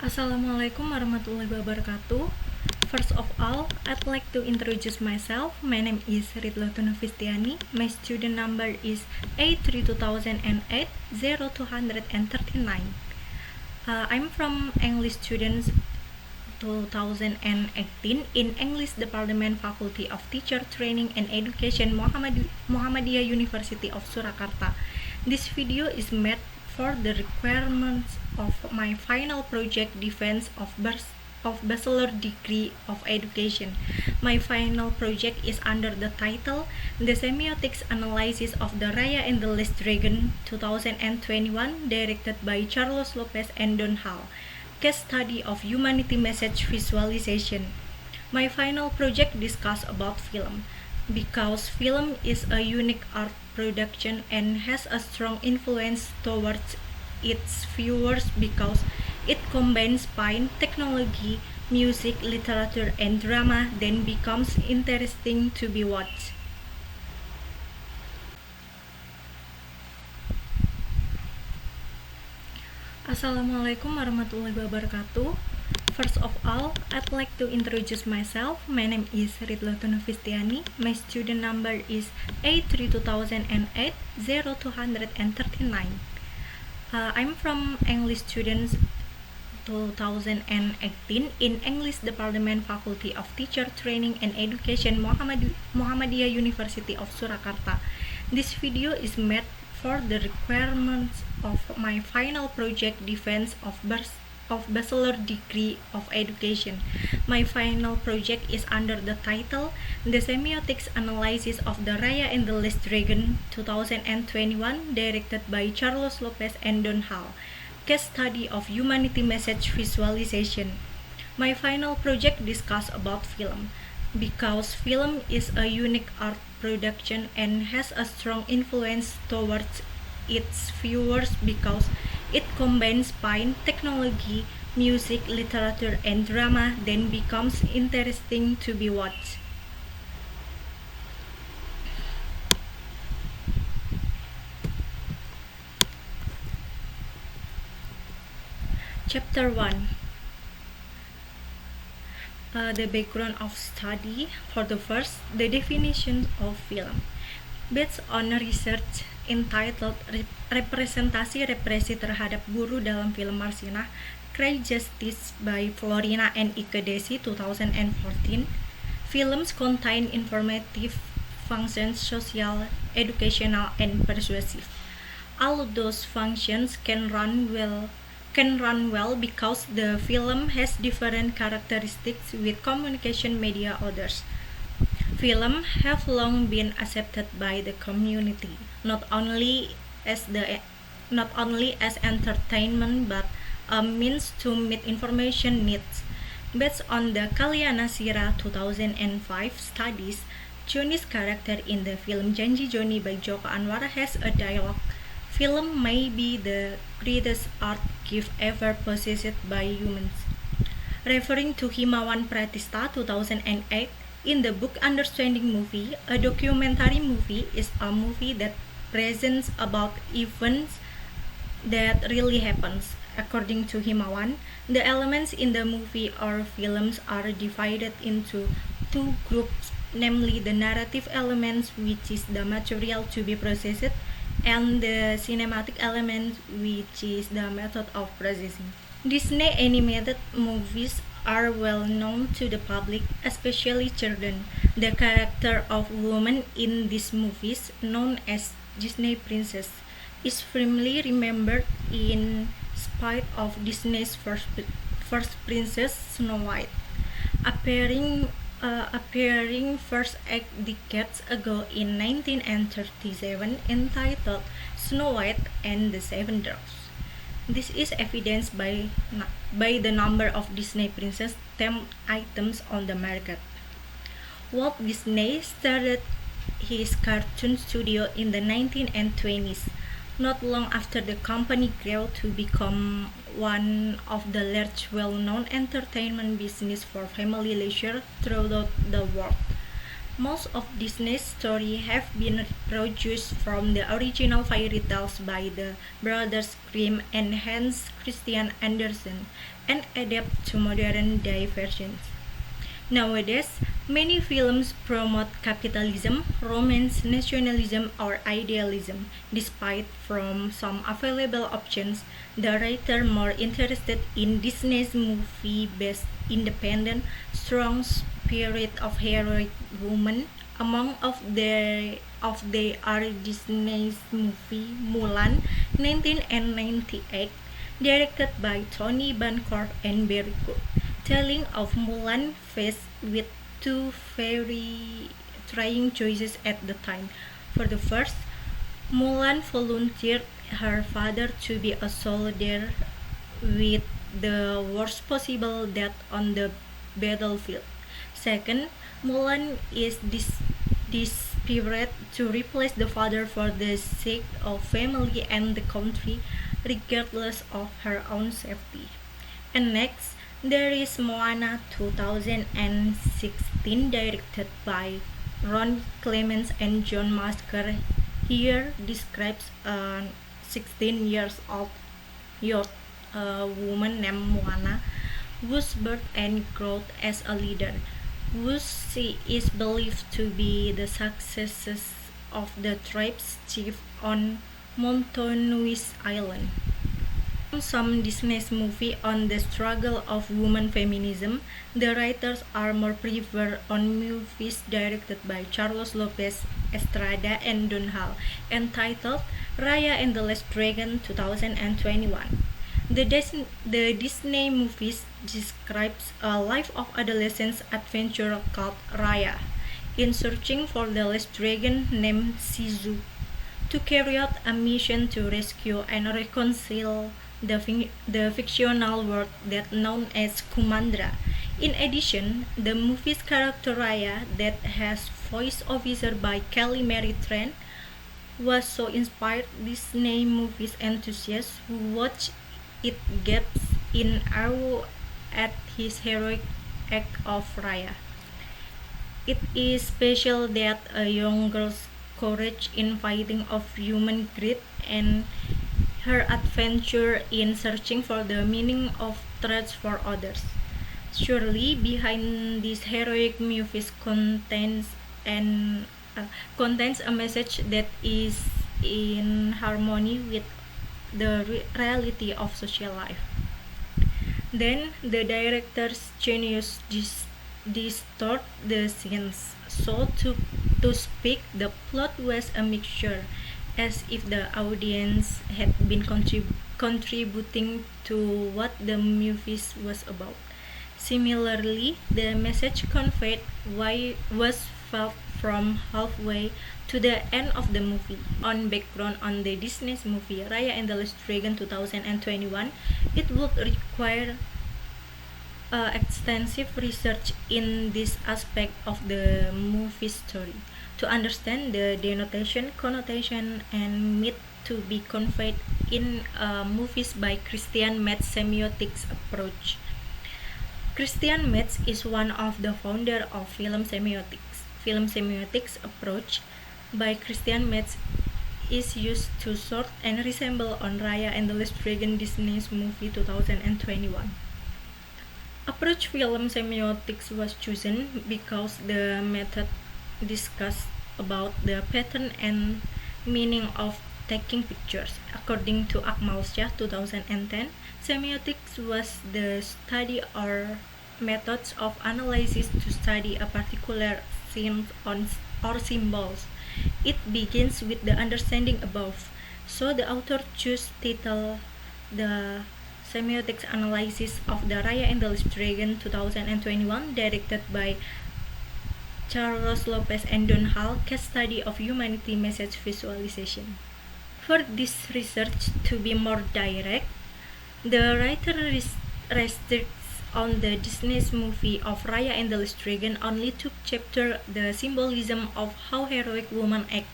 Assalamualaikum warahmatullahi wabarakatuh. First of all, I'd like to introduce myself. My name is Ridlatu Novistiani. My student number is A32008 0239. I'm from English students 2018 in English Department Faculty of Teacher Training and Education Muhammadiyah University of Surakarta. This video is made for the requirements of my final project defense of Bachelor Degree of Education. My final project is under the title The Semiotics Analysis of the Raya and the Last Dragon 2021, directed by Carlos Lopez and Don Hall. Case study of humanity message visualization. My final project discuss about film. Because film is a unique art production and has a strong influence towards its viewers because it combines fine technology, music, literature, and drama, then becomes interesting to be watched. Assalamualaikum warahmatullahi wabarakatuh. First of all, I'd like to introduce myself. My name is Ridlatu Novistiani. My student number is A32008 0239. I'm from English students 2018 in English Department Faculty of Teacher Training and Education Muhammadiyah University of Surakarta. This video is made for the requirements of my final project defense of Bachelor Degree of Education. My final project is under the title The Semiotics Analysis of the Raya and the Last Dragon 2021, directed by Carlos Lopez and Don Hall. Case study of humanity message visualization. My final project discuss about film. Because film is a unique art production and has a strong influence towards its viewers because it combines fine technology, music, literature, and drama, then becomes interesting to be watched. Chapter 1. The background of study. For the first, the definition of film. Based on research entitled Representasi Represi Terhadap Guru dalam Film Marsinah, Cry Justice by Florina and Ike Desi 2014, films contain informative functions, social, educational, and persuasive. All of those functions can run well because the film has different characteristics with communication media others. Film have long been accepted by the community, not only as entertainment but a means to meet information needs. Based on the Kalyana Sira 2005 studies, Johnny's character in the film Janji Johnny by Joko Anwar has a dialogue. Film may be the greatest art gift ever possessed by humans. Referring to Himawan Pratista 2008, in the book Understanding Movie, a documentary movie is a movie that presents about events that really happens. According to Himawan, the elements in the movie or films are divided into two groups, namely the narrative elements, which is the material to be processed, and the cinematic element, which is the method of processing. Disney animated movies are well known to the public, especially children. The character of woman in these movies, known as Disney Princess, is firmly remembered in spite of Disney's first princess, Snow White, appearing first act decades ago in 1937, entitled Snow White and the Seven Dwarfs. This is evidenced by the number of Disney princess themed items on the market. Walt Disney started his cartoon studio in the 1920s, not long after the company grew to become one of the large well-known entertainment business for family leisure throughout the world. Most of Disney's stories have been reproduced from the original fairy tales by the Brothers Grimm and Hans Christian Andersen and adapted to modern day versions. Nowadays, many films promote capitalism, romance, nationalism, or idealism. Despite from some available options, the writer more interested in Disney's movie-based independent, strong spirit of heroic woman. Among of they are Disney's movie Mulan, 1998, directed by Tony Bancroft and Barry Cook, telling of Mulan faced with two very trying choices at the time. For the first, Mulan volunteered her father to be a soldier with the worst possible death on the battlefield. Second, Mulan is desperate to replace the father for the sake of family and the country, regardless of her own safety. And next, there is Moana 2016, directed by Ron Clements and John Musker. Here describes a 16 years old youth woman named Moana, whose birth and growth as a leader, who she is believed to be the successors of the tribe's chief on Mountainous Island. Some Disney's movie on the struggle of women feminism, the writers are more prefer on movies directed by Carlos Lopez Estrada and Don Hall, entitled Raya and the Last Dragon 2021. The Disney movies describes a life of adolescent adventurer called Raya, in searching for the last dragon named Sisu, to carry out a mission to rescue and reconcile the fictional world that known as Kumandra. In addition, the movie's character Raya, that has voice-over by Kelly Mary Tran, was so inspired Disney movies enthusiasts who watch it gets in awe at his heroic act of Raya. It is special that a young girl's courage in fighting of human greed and her adventure in searching for the meaning of threats for others. Surely, behind these heroic movies contains a message that is in harmony with the reality of social life. Then the director's genius distort the scenes, so to speak, the plot was a mixture, as if the audience had been contributing to what the movie was about. Similarly, the message conveyed was felt from halfway to the end of the movie. On background on the Disney's movie Raya and the Last Dragon 2021, it would require extensive research in this aspect of the movie story to understand the denotation, connotation, and myth to be conveyed in movies by Christian Metz semiotics approach. Christian Metz is one of the founder of film semiotics. Film semiotics approach by Christian Metz is used to sort and resemble on Raya and the Last Dragon Disney's movie 2021. Approach film semiotics was chosen because the method discussed about the pattern and meaning of taking pictures. According to Akmal Shah 2010, semiotics was the study or methods of analysis to study a particular scene or symbols. It begins with the understanding above, so the author chose title the semiotics analysis of the Raya and the Last Dragon 2021, directed by Carlos Lopez and Don Hall, Case Study of Humanity Message Visualization. For this research to be more direct, the writer restricts on the Disney's movie of Raya and the Last Dragon only to chapter the symbolism of how heroic women act,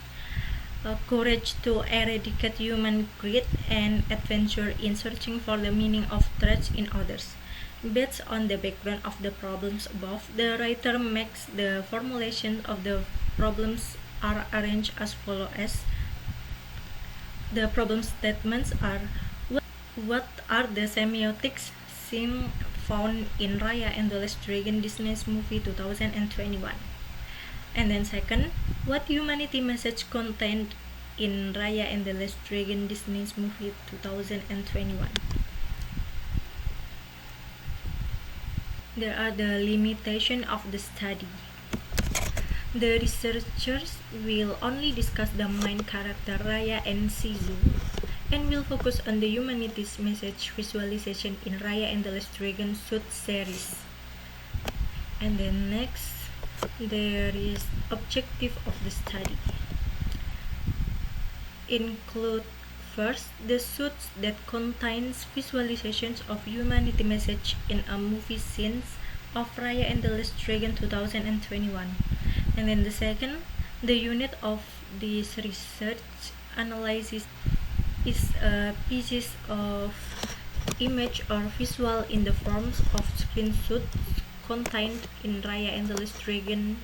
courage to eradicate human greed, and adventure in searching for the meaning of threats in others. Based on the background of the problems above, the writer makes the formulation of the problems are arranged as follows. The problem statements are: what are the semiotics seen found in Raya and the Last Dragon Disney's movie 2021? And then second, what humanity message contained in Raya and the Last Dragon Disney's movie 2021? There are the limitations of the study. The researchers will only discuss the main character Raya and Sisu, and will focus on the humanity's message visualization in Raya and the Last Dragon Suit series. And then next, there is objective of the study. Include first, the suits that contains visualizations of humanity message in a movie scenes of Raya and the Last Dragon 2021. And then the second, the unit of this research analysis is a pieces of image or visual in the forms of screenshots contained in Raya and the Last Dragon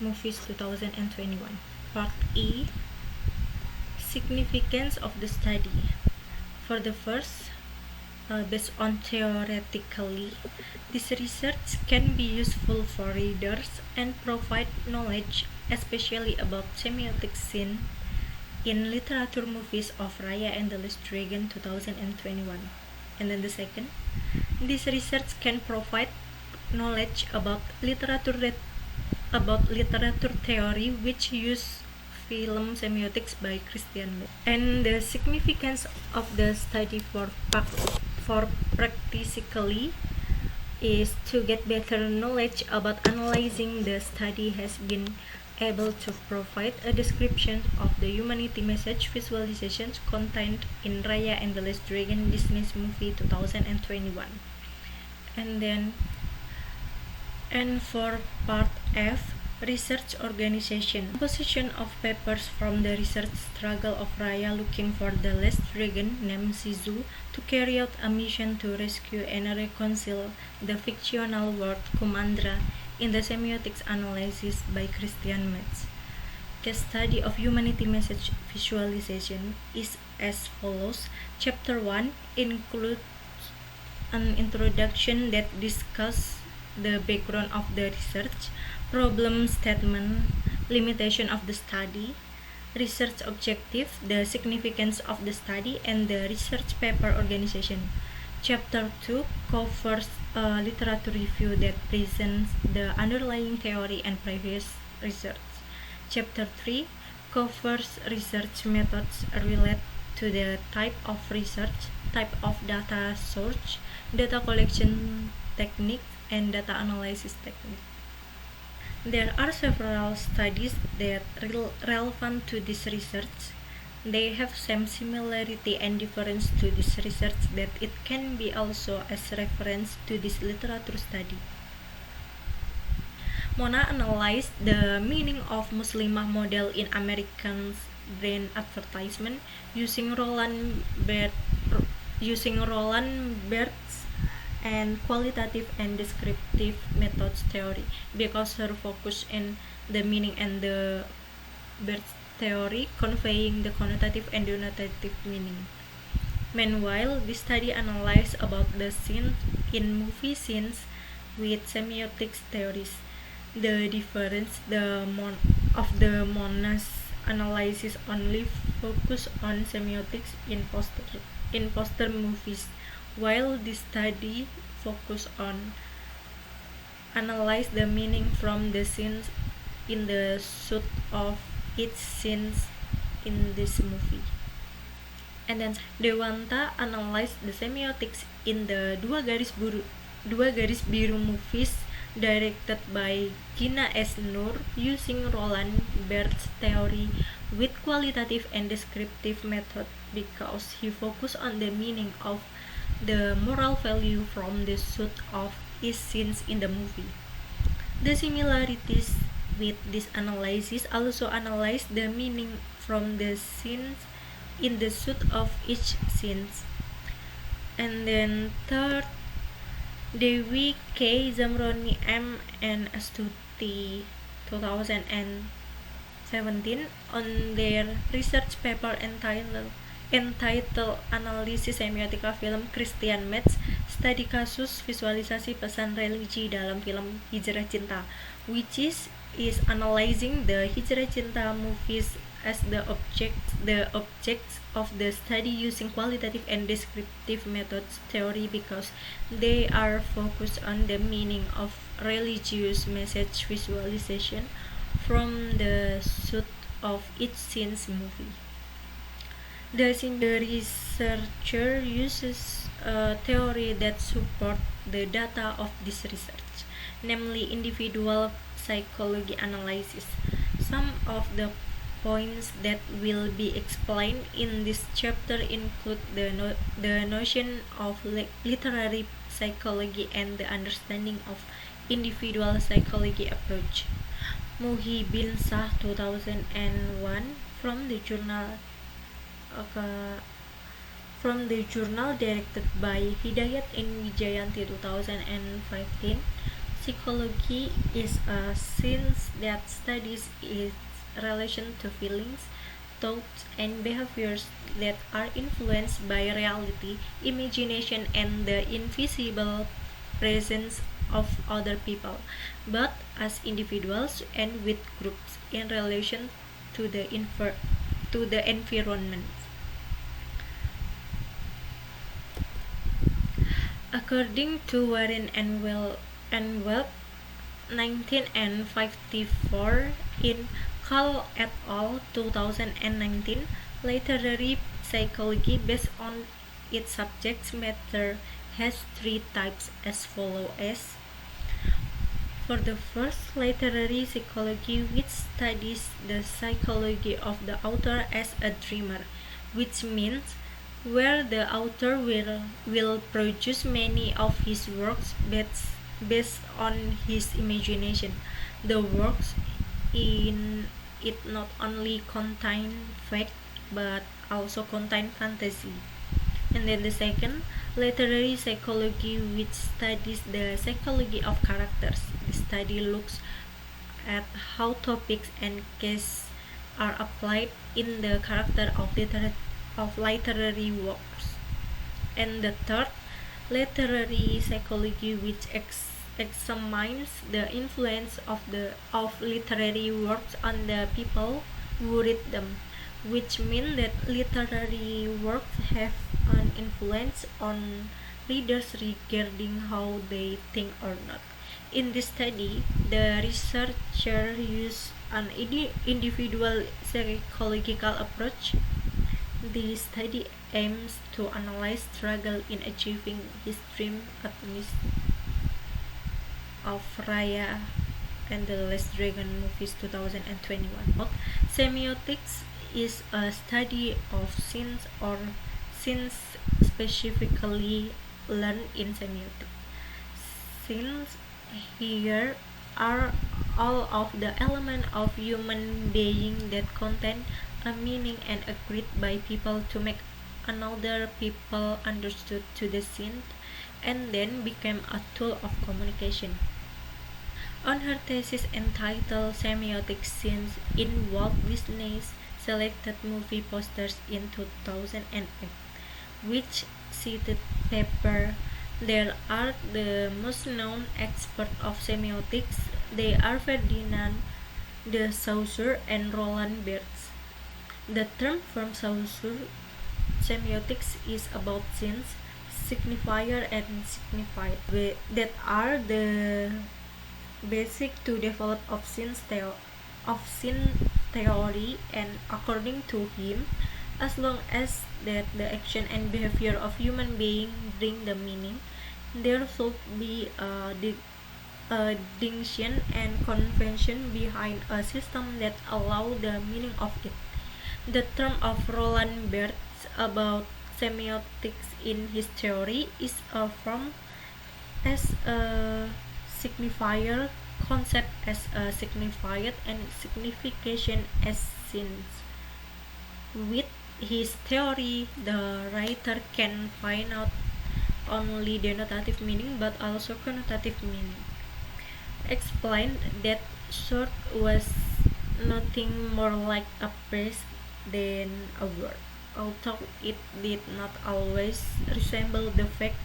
movies 2021. Part E, significance of the study. For the first, based on theoretically, this research can be useful for readers and provide knowledge, especially about semiotic scene in literature movies of Raya and the Last Dragon 2021. And then the second, this research can provide knowledge about literature theory which use film semiotics by Christian Metz. And the significance of the study for practically is to get better knowledge about analyzing the study has been able to provide a description of the humanity message visualizations contained in Raya and the Last Dragon Disney's movie 2021. And for part F, research organization. Composition of papers from the research struggle of Raya looking for the last dragon named Sisu to carry out a mission to rescue and reconcile the fictional world Kumandra in the semiotics analysis by Christian Metz. Case study of humanity message visualization is as follows. Chapter 1 includes an introduction that discusses the background of the research, problem statement, limitation of the study, research objective, the significance of the study, and the research paper organization. Chapter 2 covers a literature review that presents the underlying theory and previous research. Chapter 3 covers research methods related to the type of research, type of data source, data collection technique, and data analysis technique. There are several studies that are relevant to this research. They have some similarity and difference to this research that it can be also as reference to this literature study. Mona analyzed the meaning of Muslimah model in American brand advertisement using Roland Barthes and qualitative and descriptive methods theory, because her focus in the meaning and the Barthes theory conveying the connotative and denotative meaning. Meanwhile, this study analyzed about the scene in movie scenes with semiotics theories. The difference of the Mona's analysis only focus on semiotics in poster movies, while this study focus on analyze the meaning from the scenes in the suit of each scenes in this movie. And then Dewanta analyzed the semiotics in the Dua Garis Biru movies directed by Gina S. Nur using Roland Barthes theory with qualitative and descriptive method, because he focused on the meaning of the moral value from the suit of each scenes in the movie. The similarities with this analysis also analyze the meaning from the scenes in the suit of each scenes. And then third, Dewi K. Zamroni M. and Astuti 2017 on their research paper entitled Analisis Semiotika Film Christian Metz, Studi Kasus Visualisasi Pesan Religi dalam Film Hijrah Cinta, which is analyzing the Hijrah Cinta movies as the objects of the study using qualitative and descriptive methods theory because they are focused on the meaning of religious message visualization from the shoot of each scene's movie. The researcher uses a theory that supports the data of this research, namely individual psychology analysis. Some of the points that will be explained in this chapter include the notion of literary psychology and the understanding of individual psychology approach. Muhi bin Shah 2001 from the journal directed by Hidayat in Wijayanti 2015. Psychology is a science that studies its relation to feelings, thoughts, and behaviors that are influenced by reality, imagination, and the invisible presence of other people, both as individuals and with groups in relation to the environment. According to Warren and Webb, 1954, in Call et al. 2019, literary psychology based on its subject matter has three types as follows. For the first, literary psychology, which studies the psychology of the author as a dreamer, which means where the author will produce many of his works based on his imagination. The works in it not only contain fact but also contain fantasy. And then the second, literary psychology, which studies the psychology of characters. The study looks at how topics and cases are applied in the character of literary works. And the third, literary psychology, which examines the influence of literary works on the people who read them, which means that literary works have an influence on readers regarding how they think or not. In this study, the researcher used an individual psychological approach. The study aims to analyze struggle in achieving his dream at least of Raya and the Last Dragon movies 2021. Semiotics is a study of scenes or scenes specifically learned in semiotics. Scenes here are all of the elements of human being that contain a meaning and agreed by people to make another people understood to the scene and then became a tool of communication. On her thesis entitled Semiotic Scenes in Walt Disney's Selected Movie Posters in 2008, which cited paper, there are the most known experts of semiotics. They are Ferdinand de Saussure and Roland Barthes. The term from Saussure, semiotics is about scenes, signifier and signified that are the basic to develop of scene theory, and according to him, as long as that the action and behavior of human being bring the meaning, there should be a distinction and convention behind a system that allow the meaning of it. The term of Roland Barthes about semiotics in his theory is affirmed as a signifier concept as a signified and signification as scenes. With his theory, the writer can find out only denotative meaning but also connotative meaning. Explained that short was nothing more like a phrase than a word, although it did not always resemble the fact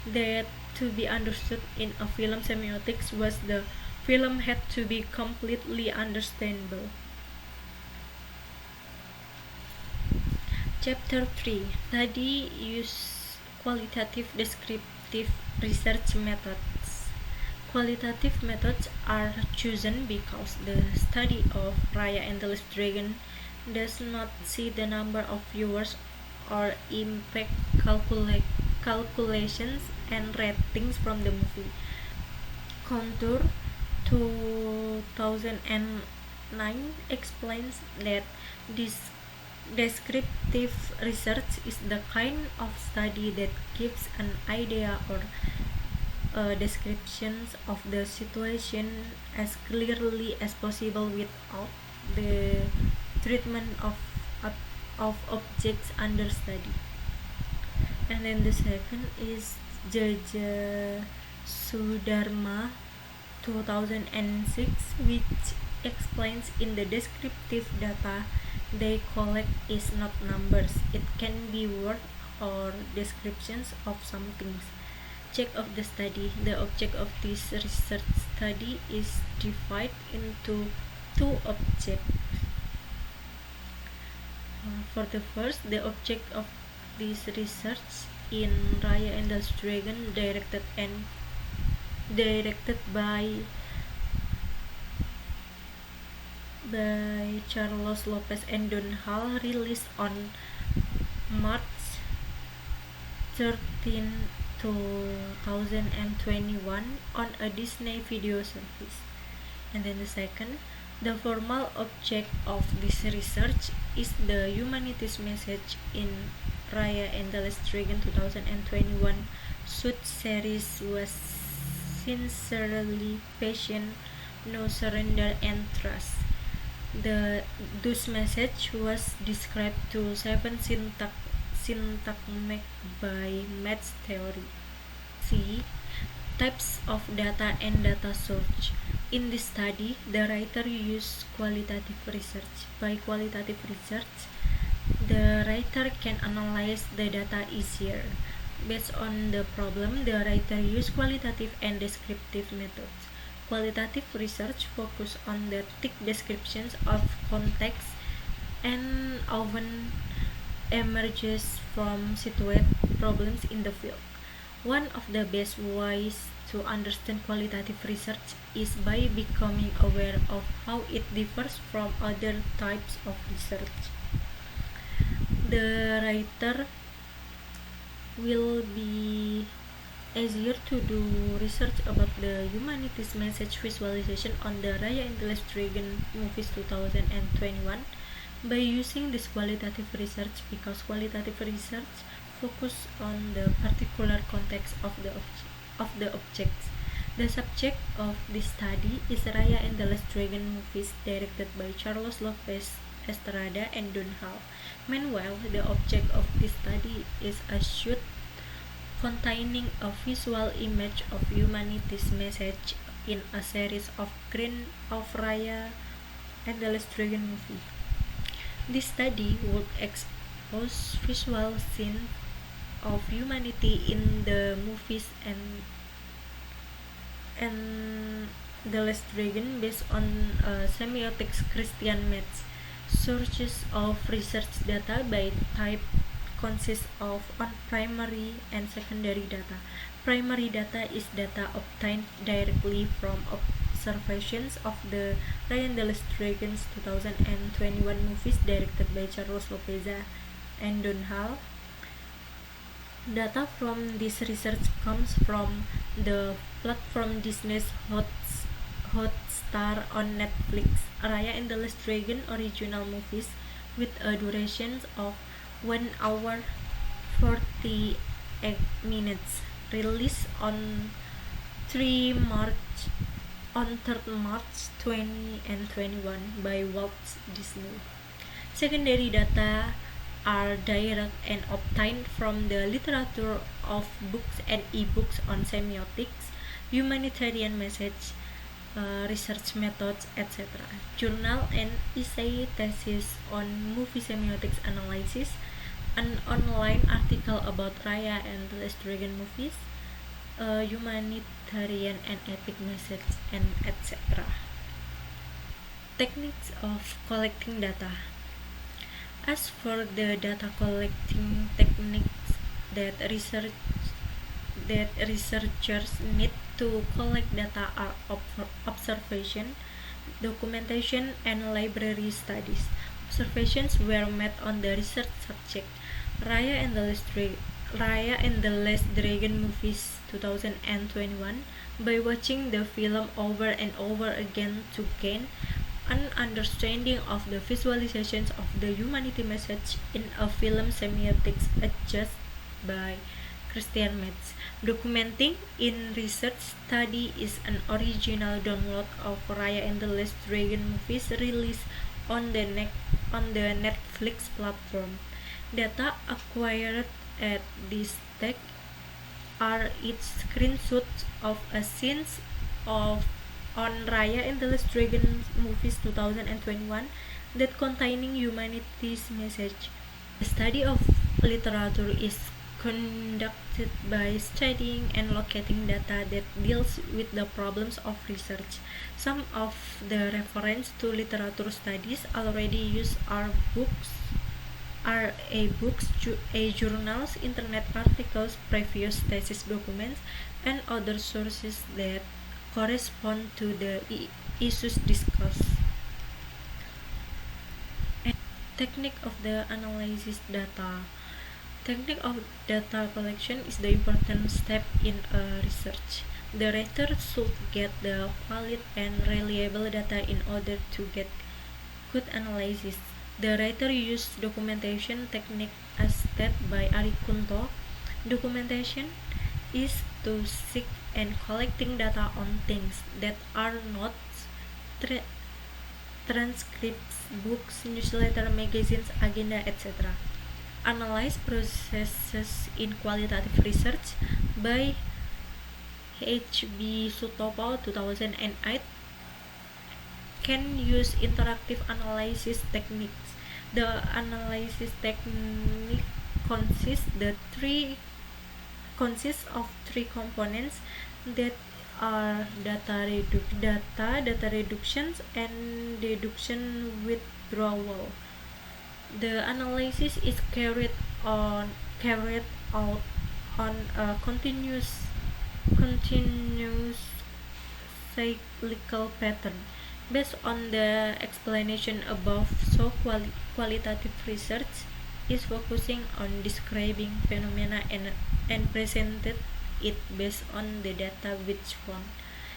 that to be understood in a film semiotics was the film had to be completely understandable. Chapter 3. Study use qualitative descriptive research methods. Qualitative methods are chosen because the study of Raya and the Last Dragon does not see the number of viewers or impact calculations and ratings from the movie. Contour 2009 explains that this descriptive research is the kind of study that gives an idea or descriptions of the situation as clearly as possible without the treatment of objects under study. And then the second is Jaja Sudharma 2006, which explains in the descriptive data they collect is not numbers. It can be words or descriptions of some things. Check of the study. The object of this research study is divided into two objects. For the first, the object of this research in Raya and the Last Dragon directed by Carlos Lopez and Don Hall, released on March 13, 2021 on a Disney video service. And then the second, the formal object of this research is the humanities message in Raya and the Last Dragon 2021 suit series was sincerely patient, no surrender and trust. This message was described to 7 syntagmic by Maths theory. C. Types of data and data search. In this study, the writer used qualitative research. By qualitative research, the writer can analyze the data easier. Based on the problem, the writer used qualitative and descriptive methods. Qualitative research focuses on the thick descriptions of context and often emerges from situate problems in the field. One of the best ways to understand qualitative research is by becoming aware of how it differs from other types of research. The writer will be easier to do research about the humanities message visualization on the Raya and the Last Dragon movies 2021 by using this qualitative research, because qualitative research focus on the particular context of the objects. The subject of this study is Raya and the Last Dragon movies directed by Carlos Lopez Estrada and Don Hall. Meanwhile, the object of this study is a shoot containing a visual image of humanity's message in a series of Green of Raya and the Last Dragon movie. This study would expose visual scenes of humanity in the movies and the Last Dragon based on semiotics Christian Metz. Sources of research data by type consists of primary and secondary data. Primary data is data obtained directly from observations of the Raya and the Last Dragons 2021 movies directed by Carlos Lopez and Don Hall. Data from this research comes from the platform Disney's Hotstar on Netflix. Raya and the Last Dragon original movies with a duration of 1 hour 48 minutes, released on 3 March 20 and 21 by Walt Disney. Secondary data are direct and obtained from the literature of books and e-books on semiotics, humanitarian message, research methods, etc. Journal and essay thesis on movie semiotics analysis, an online article about Raya and the Last Dragon movies, humanitarian and epic message, and etc. Techniques of collecting data. As for the data collecting techniques that researchers need to collect data are observation, documentation, and library studies. Observations were made on the research subject Raya and the Last Dragon movies 2021 by watching the film over and over again to gain an understanding of the visualizations of the humanity message in a film semiotics adjusted by Christian Metz. Documenting in research study is an original download of Raya and the Last Dragon movies released on the Netflix platform. Data acquired at this tag are its screenshots of a scenes of on Raya and the Last Dragon movies 2021 that containing humanity's message. The study of literature is conducted by studying and locating data that deals with the problems of research. Some of the reference to literature studies already used are e-books, journals, internet articles, previous thesis documents, and other sources that correspond to the issues discussed. Technique of the analysis data. Technique of data collection is the important step in a research. The writer should get the valid and reliable data in order to get good analysis. The writer used documentation technique as stated by Ari Kunto. Documentation is to seek and collecting data on things that are not transcripts, books, newsletter, magazines, agenda, etc. Analyze processes in qualitative research by H.B. Sutopo 2008 can use interactive analysis techniques. The analysis technique consists of three components that are data reductions, and deduction withdrawal. The analysis is carried out on a continuous cyclical pattern. Based on the explanation above, so qualitative research is focusing on describing phenomena and presented it based on the data which found.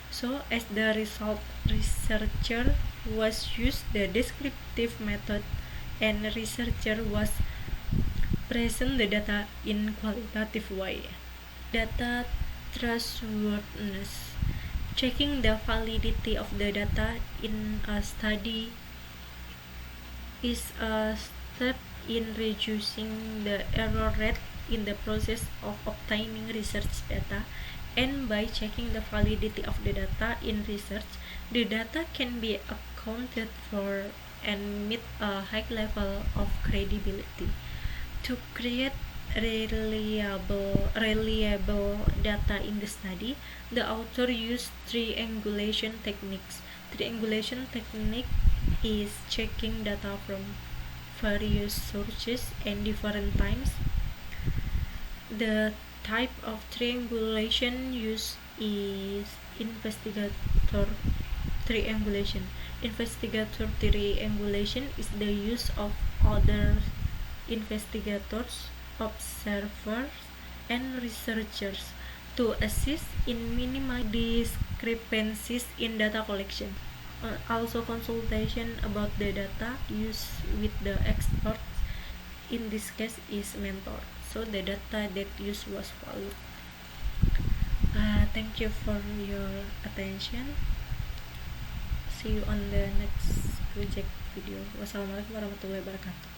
So as the result, researcher was used the descriptive method and researcher was present the data in qualitative way. Data trustworthiness. Checking the validity of the data in a study is a step in reducing the error rate in the process of obtaining research data, and by checking the validity of the data in research, the data can be accounted for and meet a high level of credibility. To create reliable data in the study, the author used triangulation techniques. Triangulation technique is checking data from various sources and different times. The type of triangulation used is investigator triangulation. Investigator triangulation is the use of other investigators, observers, and researchers to assist in minimizing discrepancies in data collection. Also, consultation about the data used with the experts, in this case is mentor, so the data that used was valued. Thank you for your attention. See you on the next project video. Wassalamualaikum warahmatullahi wabarakatuh.